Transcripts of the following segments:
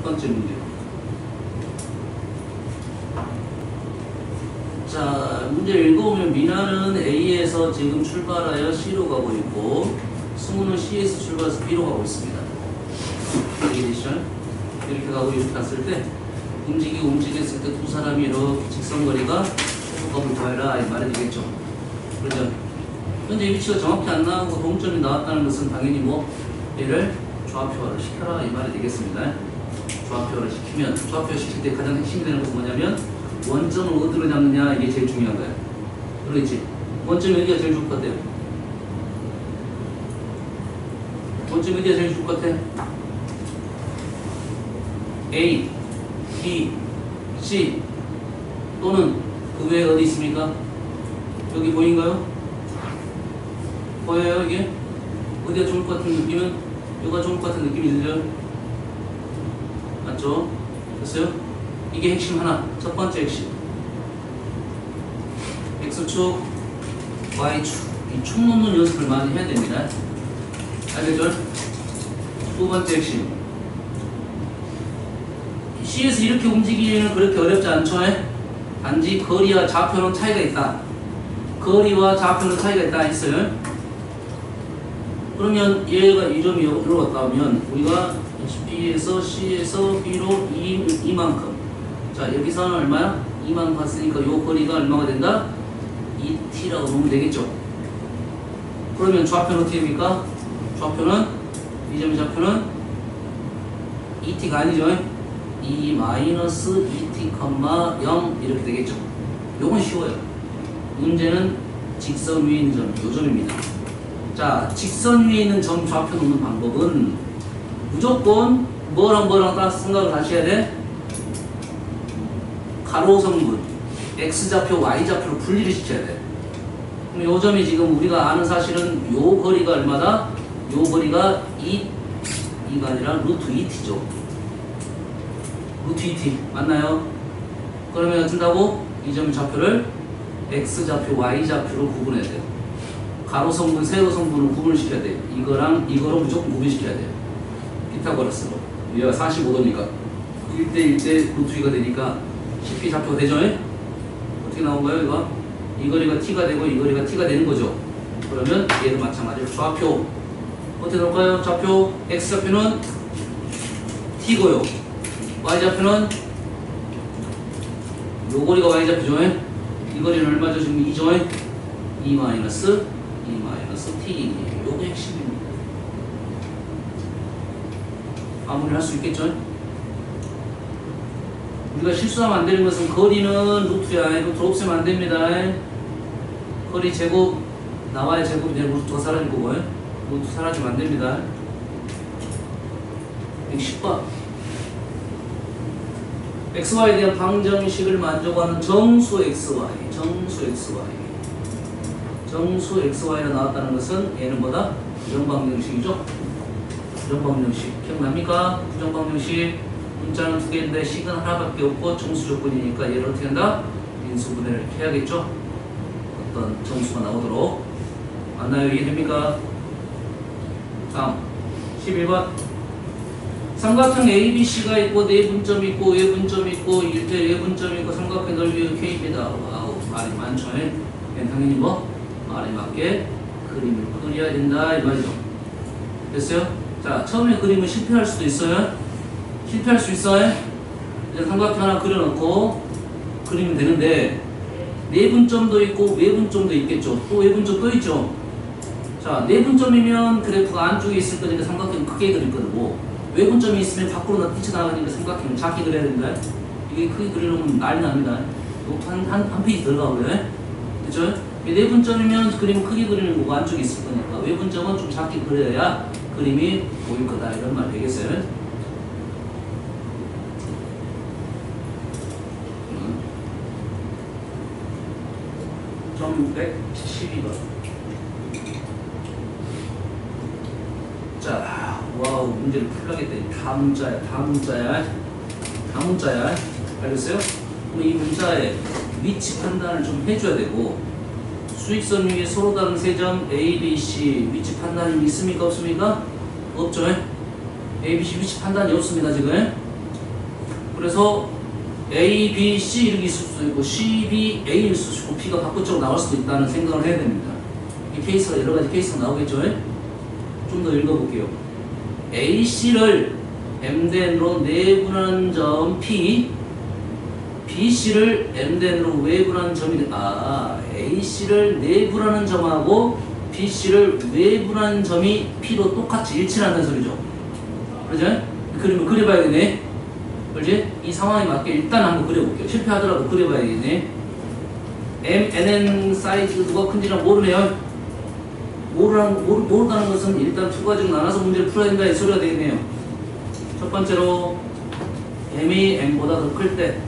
첫 번째 문제. 자, 문제를 읽어보면 미나는 A에서 지금 출발하여 C로 가고 있고 승우는 C에서 출발해서 B로 가고 있습니다. 이렇게 가고 이렇게 갔을 때 움직였을 때 두 사람이 이렇게 직선거리가 호흡값을 더해라 이 말이 되겠죠. 그렇죠? 현재 이 위치가 정확히 안 나오고 동점이 나왔다는 것은 당연히 뭐 얘를 좌표화를 시켜라 이 말이 되겠습니다. 좌표화를 시키면 좌표화 시킬 때 가장 핵심이 되는 것은 뭐냐면 원점을 어디로 잡느냐 이게 제일 중요한 거예요. 그렇지? 원점이 어디가 제일 좋을 것 같아요? 원점이 어디가 제일 좋을 것 같아? A, B, C 또는 그 외에 어디 있습니까? 여기 보인가요? 보여요 이게? 어디가 좋을 것 같은 느낌은? 여기가 좋을 것 같은 느낌이 들려요? 맞죠? 됐어요? 이게 핵심 하나, 첫 번째 핵심. X축, Y축. 이 총 놓는 연습을 많이 해야 됩니다. 알겠죠? 두 번째 핵심. C에서 이렇게 움직이기는 그렇게 어렵지 않죠? 단지 거리와 좌표는 차이가 있다. 거리와 좌표는 차이가 있다 했어요. 그러면 얘가 이 점이 여기로 갔다 오면 우리가 B에서 C에서 B로 이만큼. 자, 여기서는 얼마야? 2만 봤으니까 요 거리가 얼마가 된다? 2t라고 보면 되겠죠. 그러면 좌표는 어떻게 됩니까? 좌표는 이 점의 좌표는 2t가 아니죠. 2-2t, 0 이렇게 되겠죠. 요건 쉬워요. 문제는 직선 위에 있는 점, 요 점입니다. 자, 직선 위에 있는 점 좌표 놓는 방법은 무조건 뭐랑 다 생각을 다시 해야 돼? 가로성분 X좌표, Y좌표로 분리를 시켜야 돼. 그럼 요 점이 지금 우리가 아는 사실은 요 거리가 얼마다? 요 거리가 2가 아니라 루트 2t죠. 루트 2t 맞나요? 그러면 어쩐다고? 이 점 좌표를 X좌표, Y좌표로 구분해야 돼요. 가로성분, 세로성분을 구분시켜야 돼요. 이거랑 이거로 무조건 구분시켜야 돼요. 피타고라스로. 얘가 45도니까 1대1대 루트 2가 되니까 10p 좌표가 되죠? 어떻게 나온가요? 이거? 이 거리가 t가 되고 이 거리가 t가 되는 거죠. 그러면 얘도 마찬가지로 좌표 어떻게 나올까요? 좌표 X좌표는 t고요. Y좌표는 요 거리가 Y좌표죠? 이 거리는 얼마죠? 지금 2죠? 2-t 요게 핵심입니다. 마무리할 수 있겠죠? 우리가 실수하면 안 되는 것은 거리는 루트야. 루트 없으면 안 됩니다. 거리 제곱 나와야 제곱이 되는 루트가 사라질 거고 루트 사라지면 안 됩니다. 10번 XY에 대한 방정식을 만족하는 정수 XY 정수 XY가 나왔다는 것은 얘는 뭐다? 부정방정식이죠? 부정방정식 기억납니까? 부정방정식 문자는 두 개인데 식은 하나밖에 없고 정수 조건이니까 얘를 어떻게 한다? 인수분해를 해야겠죠? 어떤 정수가 나오도록 맞나요? 이해됩니까? 다음 11번 삼각형 ABC가 있고 네 분점이 있고 네 분점이 있고 일대 네 분점이 있고 삼각형 넓이가 K입니다. 와우 말이 많죠? 당연히 뭐? 말에 맞게 그림을 그려야 된다 이 말이죠. 됐어요? 자, 처음에 그림은 실패할 수도 있어요. 실패할 수 있어요. 이제 삼각형 하나 그려놓고 그리면 되는데 네분점도 있고 외분점도 있겠죠. 또 외분점 또 있죠. 자, 네분점이면 그래프가 안쪽에 있을 거니까 삼각형 크게 그릴 거고 외분점이 있으면 밖으로 뛰쳐나가니까 삼각형 작게 그려야 된다. 이게 크게 그리려면 난리 납니다. 한 페이지 들어가고요. 그렇죠? 네분점이면 그림은 크게 그리는 거고 안쪽에 있을 거니까 외분점은 좀 작게 그려야 그림이 보일 거다 이런 말 되겠어요? 1672번. 자, 와우, 문제를 풀려겠다. 다 문자야. 알겠어요? 그럼 이 문자의 위치 판단을 좀 해줘야 되고, 수익선 위에 서로 다른 세 점 A, B, C 위치 판단이 있습니까? 없습니까? 없죠? A, B, C 위치 판단이 없습니다, 지금. 그래서 A, B, C 이렇게 있을 수도 있고 C, B, A일 수도 있고 P가 바깥쪽으로 나올 수도 있다는 생각을 해야 됩니다. 이 케이스가 여러 가지 케이스가 나오겠죠? 좀 더 읽어볼게요. A, C를 M대n으로 내분하는 점 P, B, C를 M대n으로 외분하는 점이 A, C를 내분하는 점하고 B, C를 외분하는 점이 P로 똑같이 일치한다는 소리죠. 그러죠? 그림을 그려봐야겠네. 그렇지? 이 상황에 맞게 일단 한번 그려볼게요. 실패하더라도 그려봐야겠네. M, Nn 사이즈 누가 큰지는 모르네요. 모른다는 것은 일단 두 가지로 나눠서 문제를 풀어야 된다 이 소리가 되겠네요. 첫 번째로 M이 N보다 더 클 때,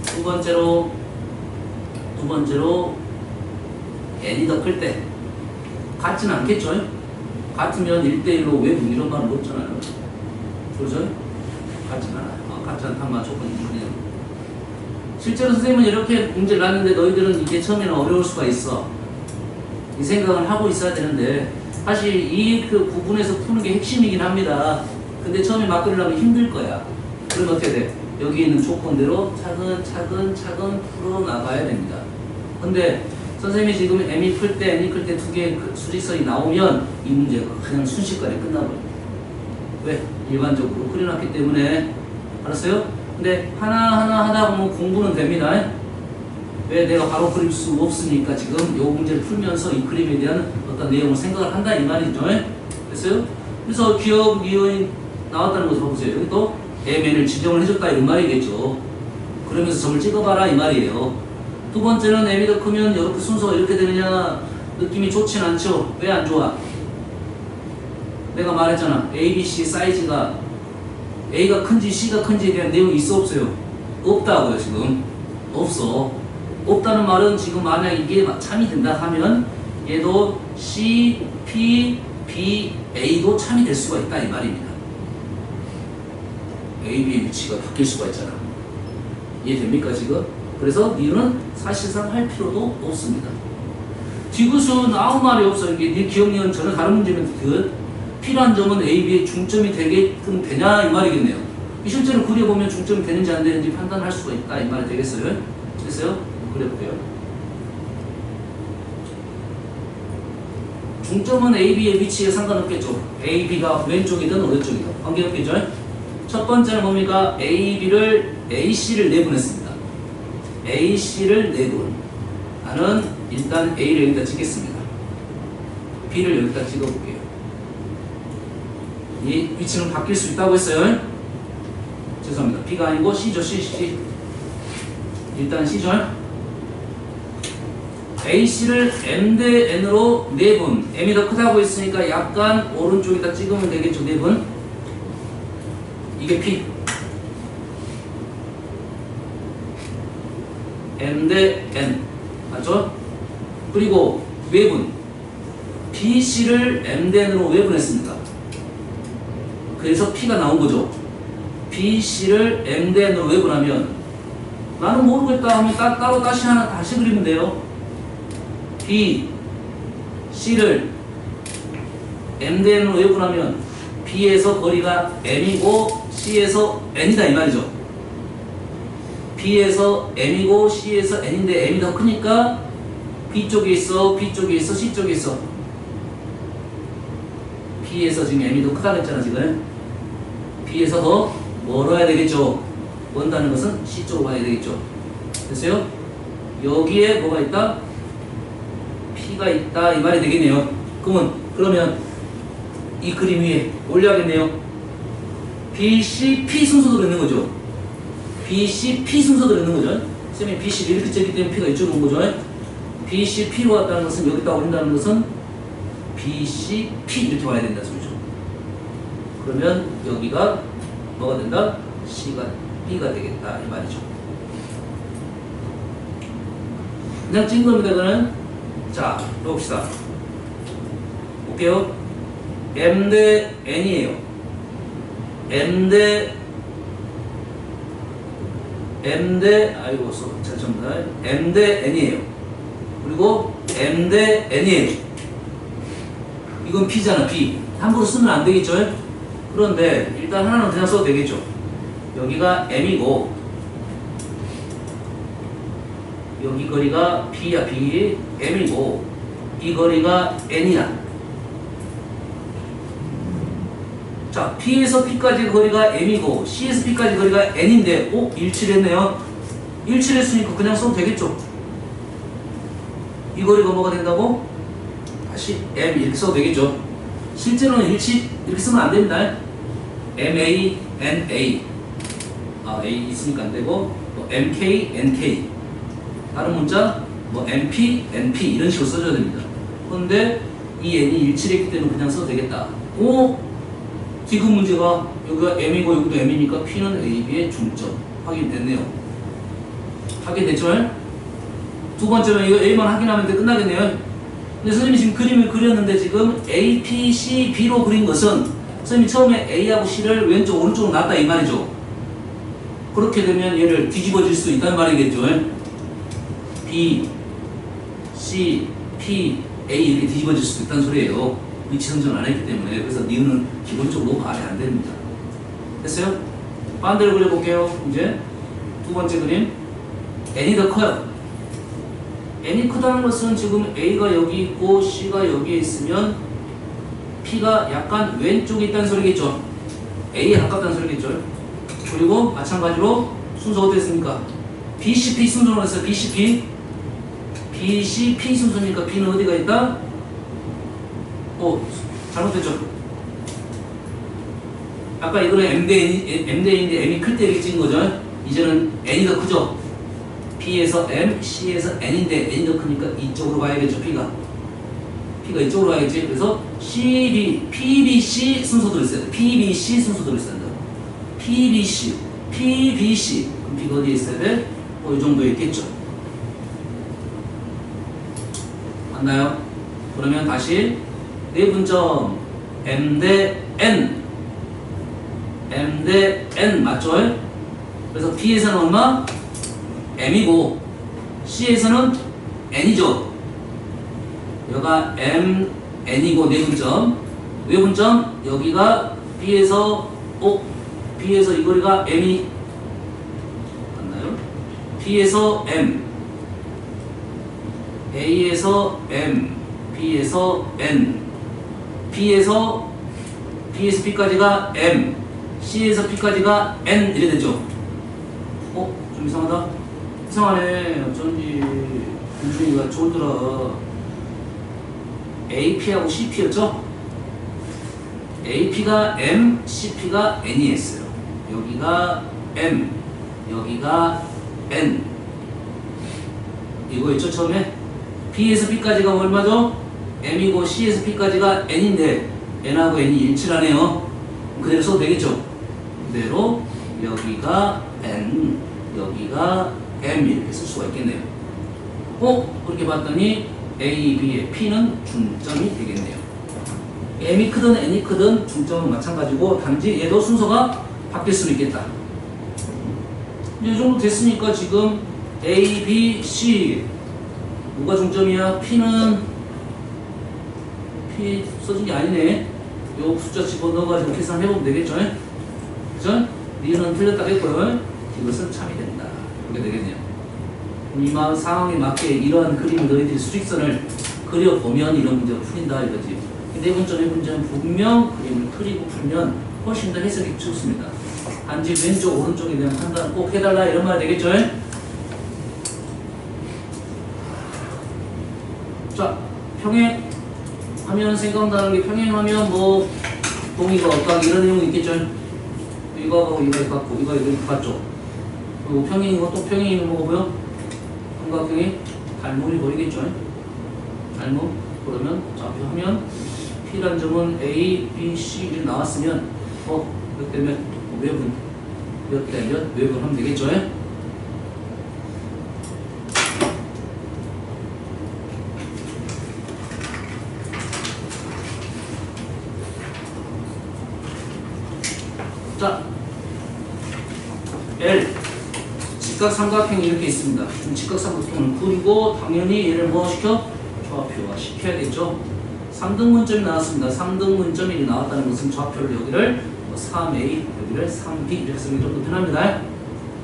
두 번째로 N이 더 클 때. 같지는 않겠죠? 같으면 1대1로 외분 이런 말은 없잖아요. 그렇죠? 같지는 않아요. 같지 않단 말 조건이 있네요. 실제로 선생님은 이렇게 문제를 놨는데 너희들은 이게 처음에는 어려울 수가 있어. 이 생각을 하고 있어야 되는데 사실 이 그 부분에서 푸는 게 핵심이긴 합니다. 근데 처음에 막 그리려면 힘들 거야. 그럼 어떻게 돼? 여기 있는 조건대로 차근차근 풀어나가야 됩니다. 근데 선생님이 지금 M이 클 때, N이 클 때 두 개의 수직선이 나오면 이 문제가 그냥 순식간에 끝나버려요. 왜? 일반적으로 그려놨기 때문에. 알았어요? 근데 하나하나 하다 보면 공부는 됩니다. 왜? 내가 바로 그릴 수 없으니까 지금 이 문제를 풀면서 이 그림에 대한 어떤 내용을 생각을 한다 이 말이죠. 됐어요? 그래서 기억, 이어인 나왔다는 것을 봐보세요. 여기 또 MN을 지정을 해줬다 이런 말이겠죠. 그러면서 점을 찍어봐라 이 말이에요. 두 번째는 M이 더 크면 이렇게 순서가 이렇게 되느냐 느낌이 좋진 않죠. 왜 안 좋아? 내가 말했잖아. A, B, C 사이즈가 A가 큰지 C가 큰지에 대한 내용이 있어 없어요? 없다고요 지금. 없어. 없다는 말은 지금 만약 이게 참이 된다 하면 얘도 C, P, B, A도 참이 될 수가 있다 이 말입니다. A, B의 위치가 바뀔 수가 있잖아. 이해됩니까 지금? 그래서 니은 사실상 할 필요도 없습니다. 뒤구수는 아무 말이 없어요. 이게 네 기억력은 전혀 다른 문제면 필요한 점은 A, B의 중점이 되게끔 되냐 이 말이겠네요. 실제로 그려보면 중점이 되는지 안 되는지 판단할 수가 있다 이 말이 되겠어요? 됐어요? 그려볼게요. 중점은 A, B의 위치에 상관없겠죠. A, B가 왼쪽이든 오른쪽이든 관계없겠죠. 첫 번째는 뭡니까? A, B를 A, C를 내분했습니다. A, C를 내분. 나는 일단 A를 여기다 찍겠습니다. B를 여기다 찍어볼게요. 이 위치는 바뀔 수 있다고 했어요. 죄송합니다. B가 아니고 C죠. C. 일단 C죠. AC를 M 대 N으로 내분. M이 더 크다고 했으니까 약간 오른쪽에다 찍으면 되겠죠. 내분. 이게 P. M 대 N. 맞죠? 그리고 외분. BC를 M 대 N으로 외분했습니다. 그래서 P가 나온 거죠. BC를 M 대 N으로 외분하면 나는 모르겠다 하면 따로 다시 그리면 돼요. B, C를 M 대 N으로 외분하면 B에서 거리가 M이고 C에서 N이다 이 말이죠. B에서 M이고 C에서 N인데 M이 더 크니까 B쪽에 있어, B쪽에 있어, C쪽에 있어. B에서 지금 M이 더 크다고 했잖아 지금. B에서 더 멀어야 되겠죠. 먼다는 것은 C쪽으로 가야 되겠죠. 됐어요? 여기에 뭐가 있다? P가 있다 이 말이 되겠네요. 그러면 이 그림 위에 올려야겠네요. B, C, P 순서대로 있는 거죠. B, C, P 순서대로 있는 거죠. 쌤이 B, C 이렇게 쨌기 때문에 P가 이쪽으로 온 거죠. B, C, P로 왔다는 것은 여기다 올린다는 것은 B, C, P 이렇게 와야 된다는 소리죠. 그러면 여기가 뭐가 된다? C가 B가 되겠다 이 말이죠. 그냥 찍은 겁니다. 그는 자 봅시다. 볼게요. M 대 N이에요. M 대 아이고 죄송합니다. M 대 N이에요. 그리고 M 대 N이에요. 이건 P잖아. P 함부로 쓰면 안 되겠죠. 그런데 일단 하나는 그냥 써도 되겠죠. 여기가 M이고 여기 거리가 B야. B M이고 이 거리가 N이야. 자, P에서 P까지 거리가 M이고 C에서 P까지 거리가 N인데 일치를 했네요. 일치를 했으니까 그냥 써도 되겠죠. 이 거리가 뭐가 된다고? 다시 M 이렇게 써도 되겠죠. 실제로는 일치 이렇게 쓰면 안 됩니다. MA, NA A 있으니까 안 되고 MK, NK 다른 문자 MP, NP 이런 식으로 써줘야 됩니다. 그런데 이 N이 일치를 했기 때문에 그냥 써도 되겠다. 지금 문제가 여기가 M이고 여기도 M이니까 P는 A, B의 중점 확인됐네요. 확인됐죠? 두 번째는 이거 A만 확인하면 돼 끝나겠네요. 근데 선생님이 지금 그림을 그렸는데 지금 A, P, C, B로 그린 것은 선생님이 처음에 A하고 C를 왼쪽 오른쪽으로 놨다 이 말이죠. 그렇게 되면 얘를 뒤집어질 수 있다는 말이겠죠. B, C, P, A 이렇게 뒤집어질 수 있다는 소리예요. 위치 선정을 안 했기 때문에. 그래서 니은은 기본적으로 말이 안 됩니다. 됐어요? 반대로 그려볼게요. 이제 두 번째 그림. N이 더 커요. N이 크다는 것은 지금 A가 여기 있고 C가 여기에 있으면 P가 약간 왼쪽에 있다는 소리겠죠. A에 가깝다는 소리겠죠. 그리고 마찬가지로 순서가 어떻게 됐습니까? BCP 순서로 했어요. BCP BCP 순서니까 B는 어디가 있다? 잘못됐죠. 아까 이거는 M 대 N인데 M이 클 때 이렇게 찍은 거죠. 이제는 N이 더 크죠. B에서 M, C에서 N인데 N이 더 크니까 이쪽으로 가야겠죠. P가 이쪽으로 가야겠지. 그래서 CB, PBC 순서대로 있어야 돼. PBC 순서대로 있어야 된다. PBC, PBC. 그럼 B가 어디에 있어야 돼? 이 정도에 있겠죠. 맞나요? 그러면 다시 네 분점 M 대 N M 대 N 맞죠? 그래서 P에서는 얼마? M이고 C에서는 N이죠. 여기가 M, N이고 네 분점 왜 분점? 여기가 B에서 B에서 이 거리가 M이 맞나요? B에서 M A에서 M B에서 N B에서 B까지가 M, C에서 P까지가 N 이래 됐죠? 좀 이상하다? 이상하네. 어쩐지 윤중이가 좋더라. AP하고 CP였죠? AP가 M, CP가 N이었어요. 여기가 M, 여기가 N 이거였죠 처음에? B에서 B까지가 얼마죠? M이고 C에서 P까지가 N인데 N하고 N이 일치하네요. 그대로 써도 되겠죠? 그대로 여기가 N, 여기가 M 이렇게 쓸 수가 있겠네요. 그렇게 봤더니 A, B의 P는 중점이 되겠네요. M이 크든 N이 크든 중점은 마찬가지고 단지 얘도 순서가 바뀔 수는 있겠다. 이 정도 됐으니까 지금 A, B, C 뭐가 중점이야? P는 P 써준 게 아니네. 요 숫자 집어넣어가지고 계산해보면 되겠죠? 그죠? 니는 틀렸다 했고요. 이것은 참이 된다. 이렇게 되겠네요. 이 상황에 맞게 이러한 그림을 너희들이 수직선을 그려보면 이런 문제가 풀린다 이거지. 네 번째는 분명 그림을 그리고 풀면 훨씬 더 해석이 좋습니다. 단지 왼쪽 오른쪽에 대한 판단 꼭 해달라 이런 말 되겠죠? 자, 평행하면 생각나는 게 평행하면 뭐 동의가 없다 이런 내용이 있겠죠? 이거하고 이거 같고 이거 같죠? 그리고 평행이고 또 평행이는 뭐고요? 삼각형이 닮음이 보이겠죠? 닮음 그러면 좌표하면 P란 점은 A, B, C 이렇게 나왔으면 몇 대 몇 외분 몇 대 몇 외분 하면 되겠죠? 자, L 직각삼각형이 이렇게 있습니다. 직각삼각형을 그리고 당연히 얘를 뭐 시켜? 좌표화 시켜야겠죠. 3등 문점이 나왔습니다. 3등 문점이 나왔다는 것은 좌표를 여기를 3a 여기를 3b 이렇게 쓰는 게 좀 더 편합니다.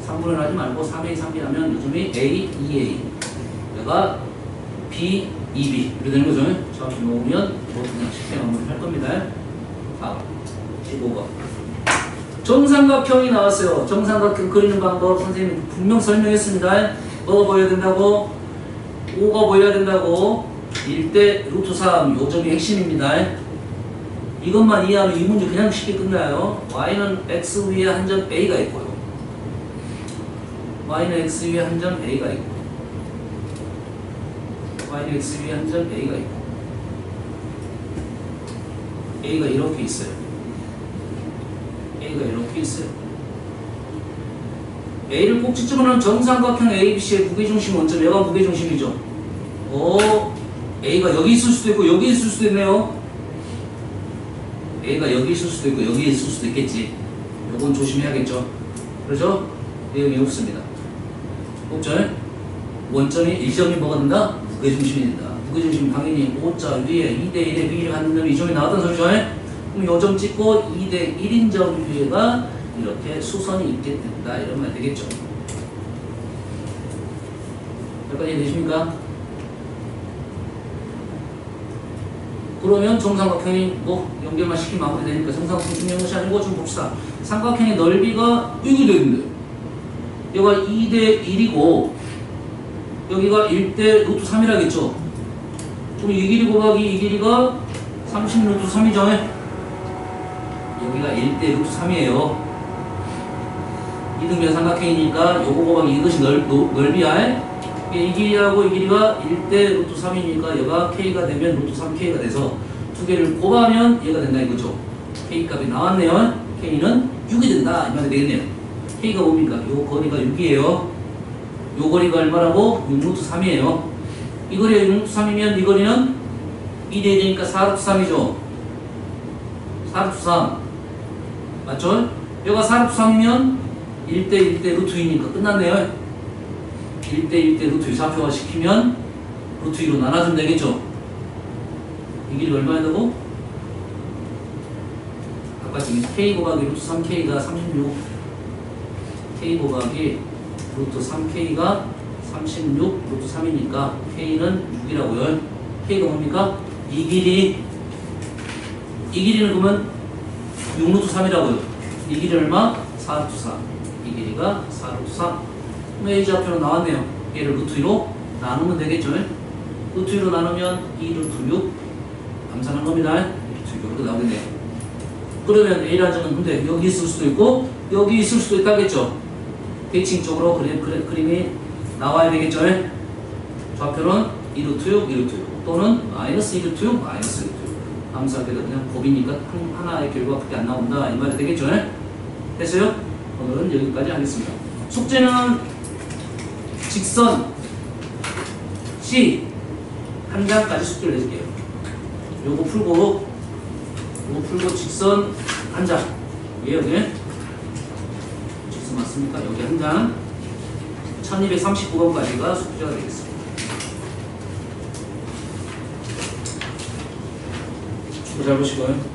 3분을 하지 말고 3a, 3b 하면 요즘이 a, 2a 얘가 b, 2b 이렇게 되는 거죠. 정확히 놓으면 뭐 그냥 쉽게 마무리할 겁니다. 다음 15번 정삼각형이 나왔어요. 정삼각형 그리는 방법 선생님이 분명 설명했습니다. 뭐가 보여야 된다고? 5가 보여야 된다고. 1대 루트 3 요점이 핵심입니다. 이것만 이해하면 이 문제 그냥 쉽게 끝나요. y는 x 위에 한 점 a가 있고요. y는 x 위에 한 점 a가 있고 y는 x 위에 한 점 a가 있고 a가 이렇게 있어요. a가 이렇게 있어요. a를 꼭 집어넣은 정삼각형 ABC의 무게중심 원점 얘가 무게중심이죠. a가 여기 있을 수도 있고 여기 있을 수도 있네요. a가 여기 있을 수도 있고 여기 있을 수도 있겠지. 요건 조심해야겠죠. 그렇죠? 내용이 없습니다. 없죠? 원점이 1점이 뭐가 된다? 무게중심이 된다. 무게중심 당연히 5자 위에 2대1의 비례를 갖는 점이 2점이 나왔던 소리죠? 그럼 요점 찍고 2대1인 점 위에가 이렇게 수선이 있게 된다. 이런 말 되겠죠. 여기까지 이해되십니까? 그러면 정삼각형이 뭐 연결만 시키면 마무리되니까 정삼각형 중요한 것이 아니고 좀 봅시다. 삼각형의 넓이가 이렇게 되는데 여기가 2대1이고 여기가 1대 루트 3이라겠죠. 그럼 이 길이 곱하기 이 길이가 30 루트 3이죠. 여기가 1대 루트 3이에요. 이등변 삼각형이니까 요거 곱하기 이것이 넓이야. 이 길이하고 이 길이가 1대 루트 3이니까 얘가 k가 되면 루트 3k가 돼서 두 개를 곱하면 얘가 된다 이거죠. k 값이 나왔네요. k는 6이 된다 이 말이 되겠네요. k가 뭡니까? 요 거리가 6이에요. 요 거리가 얼마라고? 6 루트 3이에요. 이 거리가 6 루트 3이면 이 거리는 2대 1이니까 4 루트 3이죠. 4 루트 3 맞죠? 얘가 4 루트 3이면 1대 1대 루트 2니까 끝났네요. 1대 루트 2 좌표화 시키면 루트 2로 나눠주면 되겠죠? 이 길이 얼마야 되고? 아까 지금 k 곱하기 루트 3k가 36 k 곱하기 루트 3k가 36 루트 3이니까 k는 6이라고요. k가 뭡니까? 이 길이는 그러면 6 루트 3이라고요. 이 길이 얼마? 4 루트 3. 이 길이가 4 루트 3. A 좌표로 나왔네요. 얘를 루트 2로 나누면 되겠죠. 루트 2로 나누면 2 루트 6 감산한 겁니다. 루트 6 이렇게 나오겠네요. 그러면 A라는 점은 근데 여기 있을 수도 있고 여기 있을 수도 있다겠죠. 대칭적으로 그림이 나와야 되겠죠. 좌표는 2 루트 6, 2 루트 6 또는 마이너스 2 루트 6, 마이너스 2 루트 6 감사하게도 그냥 곱이니까 하나의 결과밖에 안 나온다 이 말이 되겠죠. 됐어요? 오늘은 여기까지 하겠습니다. 숙제는 직선 C 한 장까지 숙제를 해줄게요. 요거 풀고 직선 한 장. 예, 여기 직선 맞습니까? 여기 한 장. 1239번까지가 숙제가 되겠습니다. 수고 잘 보시고요.